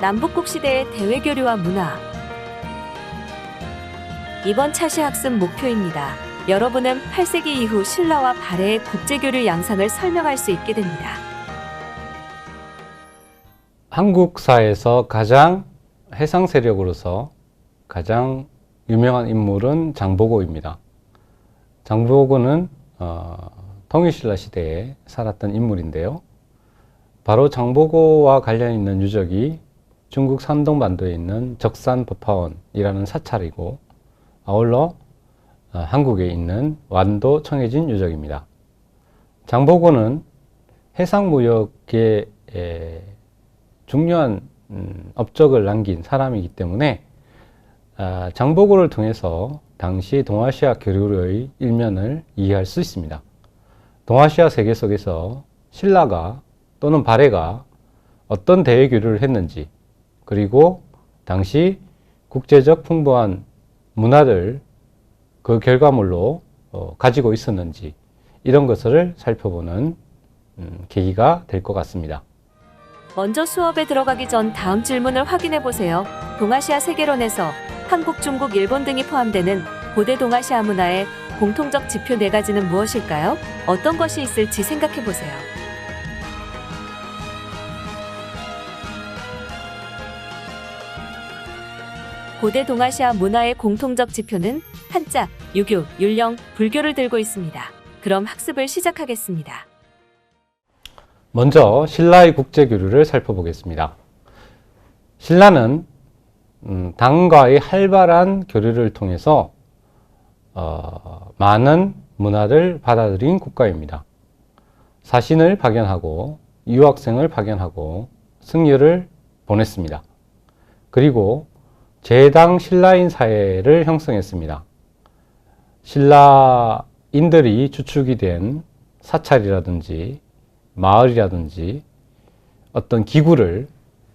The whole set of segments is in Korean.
남북국 시대의 대외교류와 문화. 이번 차시 학습 목표입니다. 여러분은 8세기 이후 신라와 발해의 국제교류 양상을 설명할 수 있게 됩니다. 한국사에서 가장 해상 세력으로서 가장 유명한 인물은 장보고입니다. 장보고는 통일신라 시대에 살았던 인물인데요. 바로 장보고와 관련 있는 유적이 중국 산동반도에 있는 적산법화원이라는 사찰이고, 아울러 한국에 있는 완도 청해진 유적입니다. 장보고는 해상무역에 중요한 업적을 남긴 사람이기 때문에 장보고를 통해서 당시 동아시아 교류의 일면을 이해할 수 있습니다. 동아시아 세계 속에서 신라가 또는 발해가 어떤 대외 교류를 했는지, 그리고 당시 국제적 풍부한 문화를 그 결과물로 가지고 있었는지, 이런 것을 살펴보는 계기가 될 것 같습니다. 먼저 수업에 들어가기 전 다음 질문을 확인해 보세요. 동아시아 세계론에서 한국, 중국, 일본 등이 포함되는 고대 동아시아 문화의 공통적 지표 4가지는 무엇일까요? 어떤 것이 있을지 생각해 보세요. 고대 동아시아 문화의 공통적 지표는 한자, 유교, 율령, 불교를 들고 있습니다. 그럼 학습을 시작하겠습니다. 먼저 신라의 국제교류를 살펴보겠습니다. 신라는 당과의 활발한 교류를 통해서 많은 문화를 받아들인 국가입니다. 사신을 파견하고 유학생을 파견하고 승려를 보냈습니다. 그리고 제당 신라인 사회를 형성했습니다. 신라인들이 주축이 된 사찰이라든지 마을이라든지 어떤 기구를,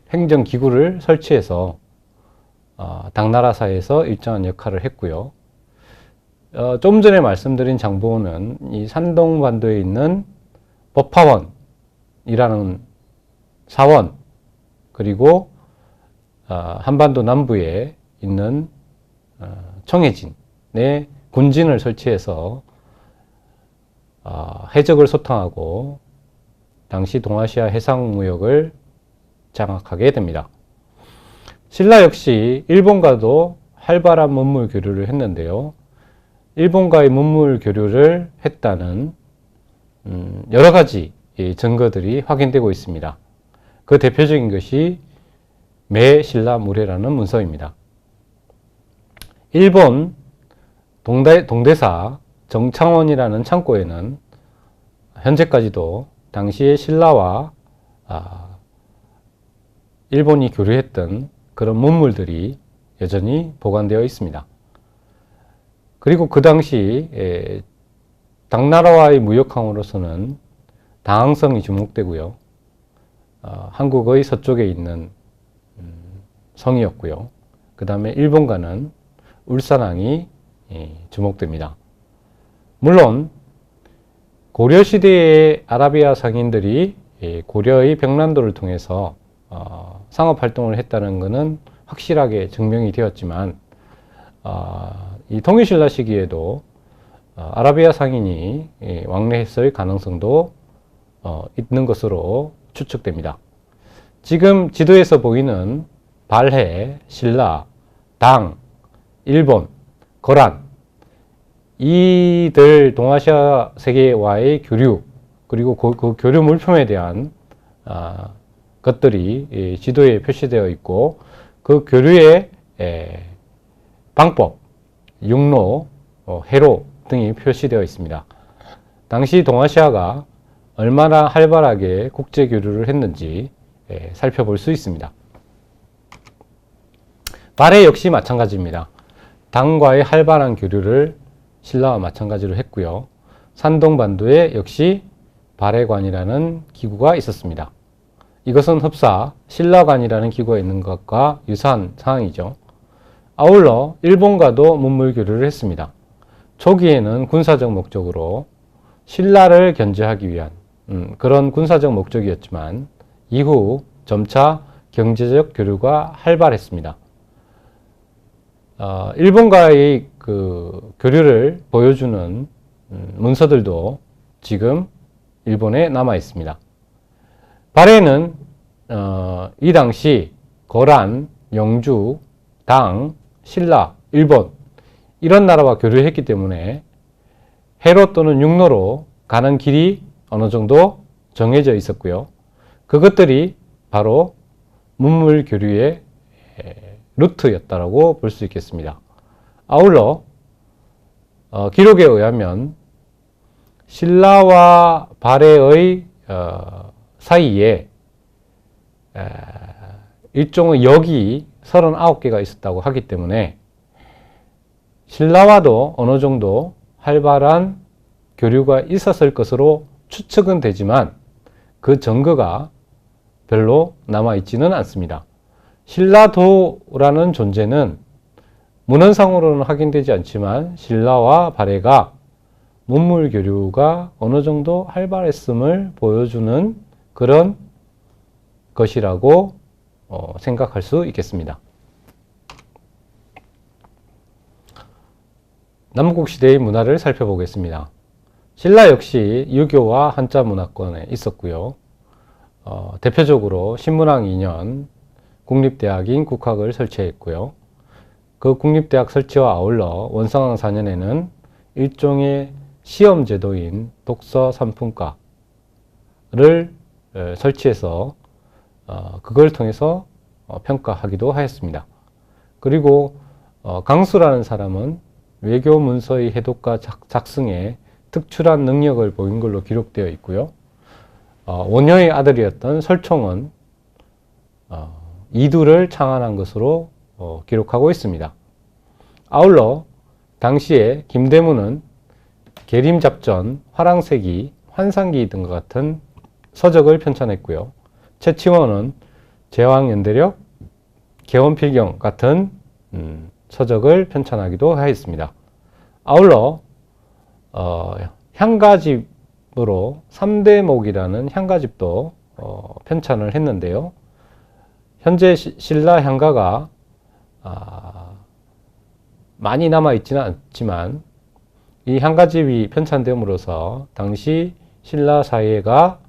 행정기구를 설치해서 당나라 사회에서 일정한 역할을 했고요. 좀 전에 말씀드린 장보고는 이 산동반도에 있는 법화원이라는 사원, 그리고 한반도 남부에 있는 청해진에 군진을 설치해서 해적을 소탕하고 당시 동아시아 해상무역을 장악하게 됩니다. 신라 역시 일본과도 활발한 문물 교류를 했는데요. 일본과의 문물 교류를 했다는 여러 가지 증거들이 확인되고 있습니다. 그 대표적인 것이 매신라무례라는 문서입니다. 일본 동대사 정창원이라는 창고에는 현재까지도 당시의 신라와 일본이 교류했던 그런 문물들이 여전히 보관되어 있습니다. 그리고 그 당시 당나라와의 무역항으로서는 당항성이 주목되고요. 한국의 서쪽에 있는 성이었고요. 그 다음에 일본과는 울산항이 주목됩니다. 물론 고려시대의 아라비아 상인들이 고려의 병란도를 통해서 상업활동을 했다는 것은 확실하게 증명이 되었지만, 이 통일신라 시기에도 아라비아 상인이 왕래했을 가능성도 있는 것으로 추측됩니다. 지금 지도에서 보이는 발해, 신라, 당, 일본, 거란, 이들 동아시아 세계와의 교류, 그리고 그 교류 물품에 대한 것들이 지도에 표시되어 있고, 그 교류의 방법, 육로, 해로 등이 표시되어 있습니다. 당시 동아시아가 얼마나 활발하게 국제 교류를 했는지 살펴볼 수 있습니다. 발해 역시 마찬가지입니다. 당과의 활발한 교류를 신라와 마찬가지로 했고요. 산동반도에 역시 발해관이라는 기구가 있었습니다. 이것은 흡사 신라관이라는 기구가 있는 것과 유사한 상황이죠. 아울러 일본과도 문물 교류를 했습니다. 초기에는 군사적 목적으로 신라를 견제하기 위한 그런 군사적 목적이었지만, 이후 점차 경제적 교류가 활발했습니다. 일본과의 그 교류를 보여주는 문서들도 지금 일본에 남아 있습니다. 발해는 이 당시 거란, 영주, 당, 신라, 일본 이런 나라와 교류했기 때문에 해로 또는 육로로 가는 길이 어느 정도 정해져 있었고요. 그것들이 바로 문물 교류의 루트였다라고 볼 수 있겠습니다. 아울러 기록에 의하면 신라와 발해의 사이에 일종의 역이 39개가 있었다고 하기 때문에 신라와도 어느 정도 활발한 교류가 있었을 것으로 추측은 되지만 그 증거가 별로 남아있지는 않습니다. 신라도라는 존재는 문헌상으로는 확인되지 않지만 신라와 발해가 문물 교류가 어느 정도 활발했음을 보여주는 그런 것이라고 생각할 수 있겠습니다. 남국시대의 문화를 살펴보겠습니다. 신라 역시 유교와 한자 문화권에 있었고요. 대표적으로 신문왕 2년 국립대학인 국학을 설치했고요. 그 국립대학 설치와 아울러 원성왕 4년에는 일종의 시험 제도인 독서 3품과를 설치해서 그걸 통해서 평가하기도 하였습니다. 그리고 강수라는 사람은 외교 문서의 해독과 작성에 특출한 능력을 보인 걸로 기록되어 있고요. 원효의 아들이었던 설총은 이두를 창안한 것으로 기록하고 있습니다. 아울러 당시에 김대문은 계림잡전, 화랑세기, 환상기 등과 같은 서적을 편찬했고요. 최치원은 제왕연대력, 개원필경 같은 서적을 편찬하기도 하였습니다. 아울러 향가집으로 3대목이라는 향가집도 편찬을 했는데요. 현재 신라 향가가 많이 남아있지는 않지만 이 향가집이 편찬됨으로써 당시 신라 사회가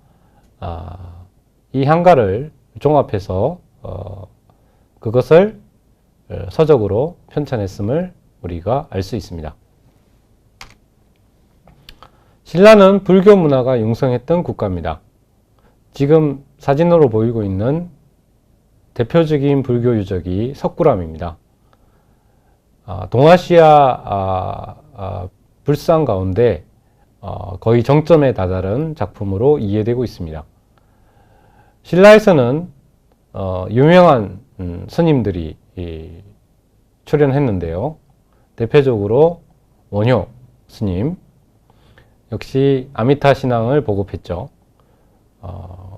이 향가를 종합해서 그것을 서적으로 편찬했음을 우리가 알 수 있습니다. 신라는 불교 문화가 융성했던 국가입니다. 지금 사진으로 보이고 있는 대표적인 불교 유적이 석굴암입니다. 동아시아 불상 가운데 거의 정점에 다다른 작품으로 이해되고 있습니다. 신라에서는 유명한 스님들이 출연했는데요. 대표적으로 원효 스님, 역시 아미타 신앙을 보급했죠.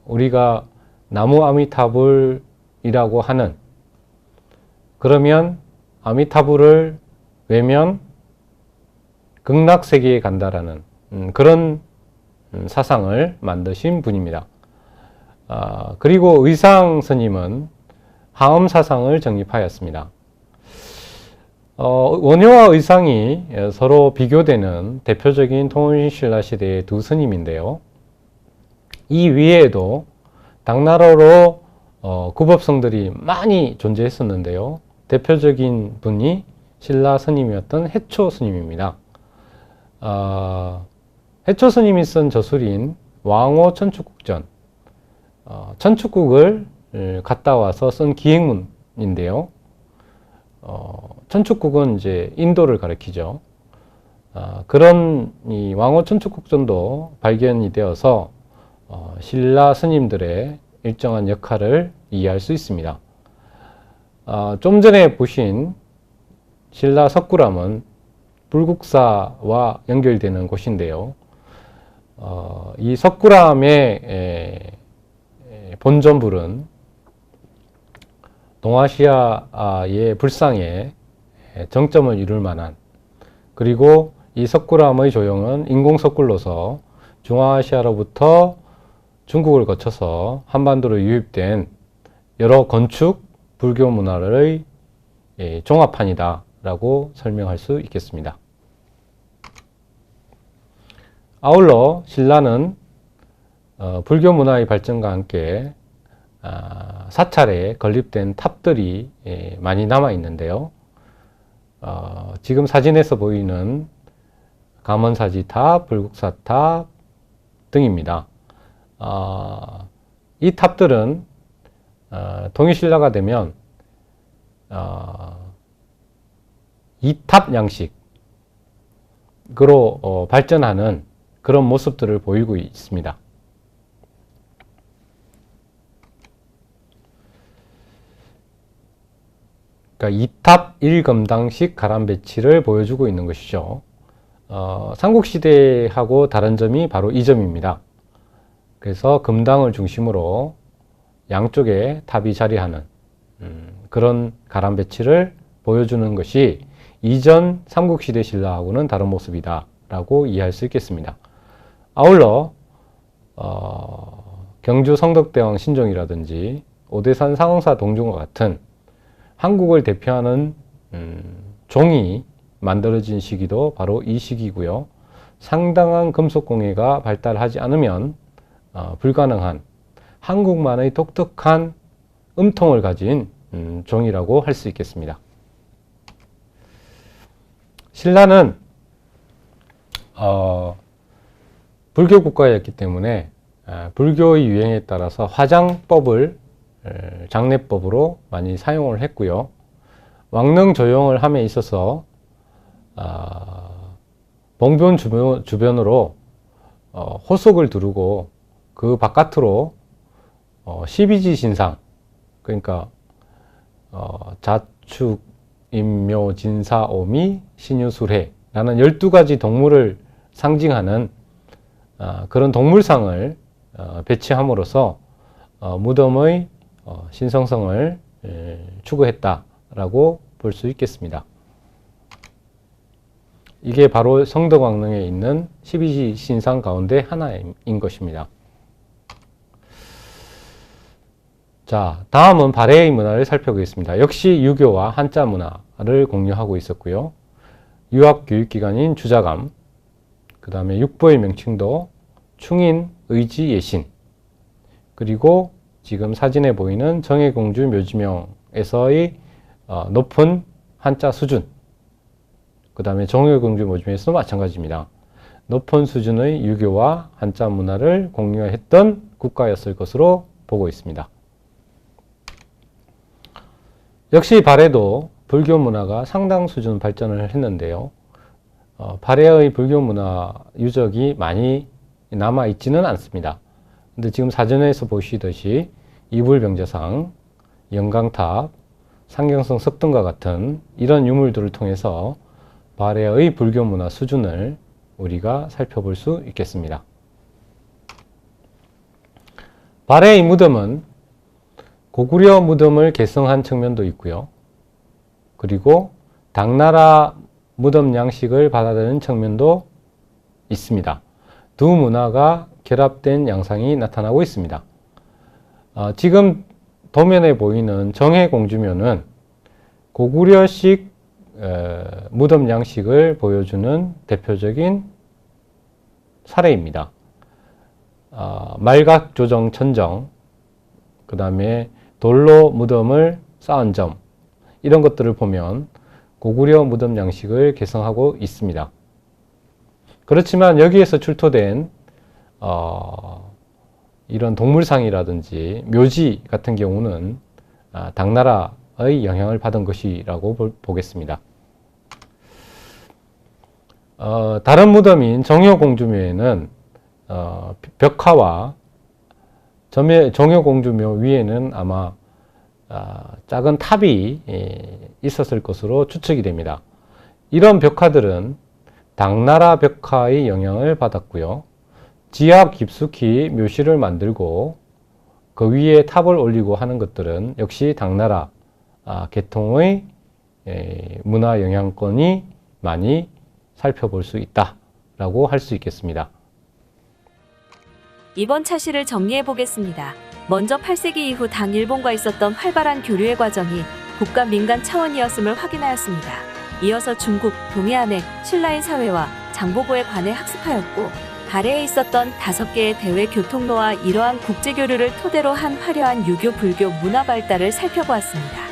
우리가 나무 아미타불이라고 하는, 그러면 아미타불을 외면 극락세계에 간다라는 그런 사상을 만드신 분입니다. 그리고 의상 스님은 하엄 사상을 정립하였습니다. 원효와 의상이 서로 비교되는 대표적인 통일신라 시대의 두 스님인데요. 이 위에도 당나라로 구법성들이 많이 존재했었는데요. 대표적인 분이 신라 스님이었던 해초 스님입니다. 해초 스님이 쓴 저술인 왕호 천축국전, 천축국을 갔다 와서 쓴 기행문인데요. 천축국은 이제 인도를 가리키죠. 그런 이 왕호 천축국전도 발견이 되어서 신라 스님들의 일정한 역할을 이해할 수 있습니다. 좀 전에 보신 신라 석굴암은 불국사와 연결되는 곳인데요. 이 석굴암의 본전불은 동아시아의 불상에 정점을 이룰 만한, 그리고 이 석굴암의 조형은 인공석굴로서 중앙아시아로부터 중국을 거쳐서 한반도로 유입된 여러 건축 불교 문화의 종합판이다 라고 설명할 수 있겠습니다. 아울러 신라는 불교 문화의 발전과 함께 사찰에 건립된 탑들이 많이 남아 있는데요. 지금 사진에서 보이는 감원사지탑, 불국사탑 등입니다. 이 탑들은 통일신라가 되면 이탑 양식으로 발전하는 그런 모습들을 보이고 있습니다. 그러니까 이탑 1금당식 가람 배치를 보여주고 있는 것이죠. 삼국시대하고 다른 점이 바로 이 점입니다. 그래서 금당을 중심으로 양쪽에 탑이 자리하는 그런 가람 배치를 보여주는 것이 이전 삼국시대 신라하고는 다른 모습이다 라고 이해할 수 있겠습니다. 아울러 경주 성덕대왕 신종이라든지 오대산 상흥사 동종과 같은 한국을 대표하는 종이 만들어진 시기도 바로 이 시기고요. 상당한 금속공예가 발달하지 않으면 불가능한 한국만의 독특한 음통을 가진 종이라고 할 수 있겠습니다. 신라는 불교 국가였기 때문에 불교의 유행에 따라서 화장법을 장례법으로 많이 사용을 했고요. 왕릉 조형을 함에 있어서 봉변 주변으로 호속을 두르고 그 바깥으로 12지 신상, 그러니까 자축, 인묘, 진사, 오미, 신유술해라는 12가지 동물을 상징하는 그런 동물상을 배치함으로써 무덤의 신성성을 추구했다라고 볼 수 있겠습니다. 이게 바로 성덕왕릉에 있는 12지 신상 가운데 하나인 것입니다. 자, 다음은 발해의 문화를 살펴보겠습니다. 역시 유교와 한자 문화를 공유하고 있었고요. 유학교육기관인 주자감, 그 다음에 육보의 명칭도 충인, 의지, 예신, 그리고 지금 사진에 보이는 정해공주 묘지명에서의 높은 한자 수준, 그 다음에 정해공주 묘지명에서도 마찬가지입니다. 높은 수준의 유교와 한자 문화를 공유했던 국가였을 것으로 보고 있습니다. 역시 발해도 불교 문화가 상당 수준 발전을 했는데요. 발해의 불교 문화 유적이 많이 남아 있지는 않습니다. 근데 지금 사진에서 보시듯이 이불병자상, 영강탑, 상경성 석등과 같은 이런 유물들을 통해서 발해의 불교 문화 수준을 우리가 살펴볼 수 있겠습니다. 발해의 무덤은 고구려 무덤을 개성한 측면도 있고요. 그리고 당나라 무덤 양식을 받아들이는 측면도 있습니다. 두 문화가 결합된 양상이 나타나고 있습니다. 지금 도면에 보이는 정해공주묘는 고구려식 무덤 양식을 보여주는 대표적인 사례입니다. 말각 조정 천정, 그 다음에 돌로 무덤을 쌓은 점, 이런 것들을 보면 고구려 무덤 양식을 개성하고 있습니다. 그렇지만 여기에서 출토된 이런 동물상이라든지 묘지 같은 경우는 당나라의 영향을 받은 것이라고 보겠습니다. 다른 무덤인 정효공주묘에는 벽화와 정효공주묘 위에는 아마 작은 탑이 있었을 것으로 추측이 됩니다. 이런 벽화들은 당나라 벽화의 영향을 받았고요. 지하 깊숙이 묘실을 만들고 그 위에 탑을 올리고 하는 것들은 역시 당나라 계통의 문화 영향권이 많이 살펴볼 수 있다라고 할 수 있겠습니다. 이번 차시를 정리해 보겠습니다. 먼저 8세기 이후 당 일본과 있었던 활발한 교류의 과정이 국가 민간 차원이었음을 확인하였습니다. 이어서 중국, 동해안의 신라인 사회와 장보고에 관해 학습하였고, 발해에 있었던 5개의 대외 교통로와 이러한 국제교류를 토대로 한 화려한 유교 불교 문화 발달을 살펴보았습니다.